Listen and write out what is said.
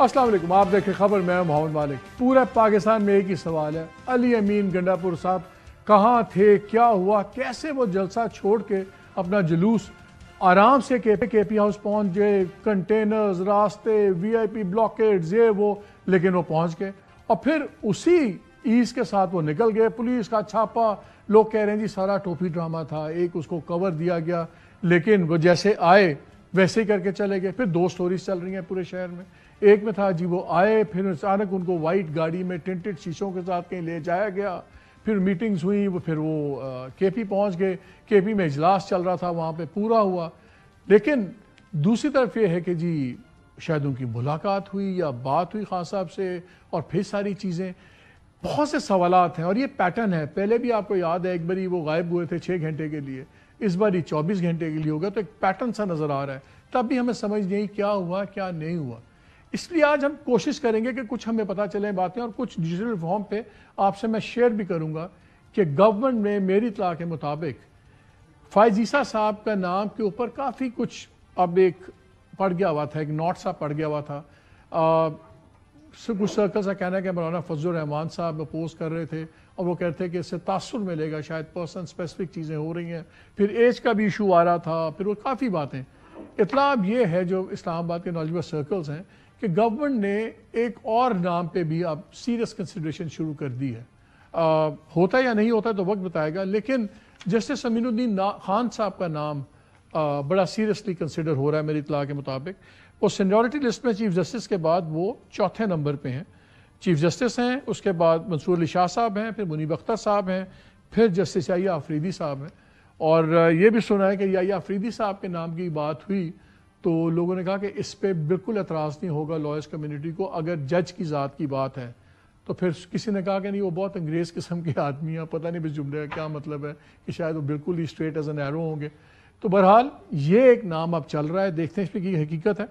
अस्सलाम वालेकुम, आप देखें खबर, मैं मोहम्मद मालिक। पूरे पाकिस्तान में एक ही सवाल है, अली अमीन गंडापुर साहब कहाँ थे, क्या हुआ, कैसे वो जलसा छोड़ के अपना जुलूस आराम से केपी हाउस पहुंच गए, कंटेनर्स, रास्ते, वीआईपी ब्लॉकेड्स, ये वो, लेकिन वो पहुंच गए और फिर उसी ईज के साथ वो निकल गए। पुलिस का छापा, लोग कह रहे हैं जी सारा टोपी ड्रामा था, एक उसको कवर दिया गया, लेकिन वो जैसे आए वैसे ही करके चले गए। फिर दो स्टोरीज चल रही हैं पूरे शहर में। एक में था जी वो आए, फिर अचानक उनको वाइट गाड़ी में टिंटेड शीशों के साथ कहीं ले जाया गया, फिर मीटिंग्स हुई, फिर वो केपी पहुंच गए, केपी में इजलास चल रहा था, वहाँ पे पूरा हुआ। लेकिन दूसरी तरफ ये है कि जी शायद उनकी मुलाकात हुई या बात हुई खान साहब से, और फिर सारी चीज़ें, बहुत से सवालात हैं। और ये पैटर्न है, पहले भी आपको याद है एक बारी वो गायब हुए थे 6 घंटे के लिए, इस बार 24 घंटे के लिए होगा, तो एक पैटर्न सा नज़र आ रहा है। तब भी हमें समझ नहीं क्या हुआ क्या नहीं हुआ। इसलिए आज हम कोशिश करेंगे कि कुछ हमें पता चले बातें, और कुछ डिजिटल फॉर्म पे आपसे मैं शेयर भी करूंगा कि गवर्नमेंट ने मेरी इत्तला के मुताबिक फैज़ ईसा साहब का नाम के ऊपर काफ़ी कुछ अब एक पड़ गया हुआ था, एक नोट सा पड़ गया हुआ था। कुछ सर्कल सा कहना है कि मौलाना फजलुर रहमान साहब अपोज कर रहे थे और वो कहते हैं कि इससे तासुर मिलेगा, शायद पर्सन स्पेसिफिक चीज़ें हो रही हैं। फिर एज का भी इशू आ रहा था, फिर वो काफ़ी बातें। इतला अब ये है जो इस्लामाबाद के नॉलेजेबल सर्कल्स हैं कि गवर्नमेंट ने एक और नाम पे भी अब सीरियस कंसिडरेशन शुरू कर दी है। होता या नहीं होता तो वक्त बताएगा, लेकिन जस्टिस अमीनुद्दीन खान साहब का नाम बड़ा सीरियसली कंसिडर हो रहा है मेरी इत्तला के मुताबिक। वो सीनियरिटी लिस्ट में चीफ जस्टिस के बाद वो चौथे नंबर पे हैं। चीफ जस्टिस हैं, उसके बाद मंसूर अली शाह साहब हैं, फिर मुनीब अख्तर साहब हैं, फिर जस्टिस याहिया अफरीदी साहब हैं। और ये भी सुना है कि याहिया अफरीदी साहब के नाम की बात हुई तो लोगों ने कहा कि इस पर बिल्कुल एतराज़ नहीं होगा लॉयर्स कम्युनिटी को, अगर जज की ज़ात की बात है। तो फिर किसी ने कहा कि नहीं वो बहुत अंग्रेज़ किस्म के आदमी हैं, पता नहीं इस जुमले का क्या मतलब है, कि शायद वो बिल्कुल ही स्ट्रेट एज एन एरो होंगे। तो बहरहाल ये एक नाम अब चल रहा है, देखते हैं इसमें की हकीकत है।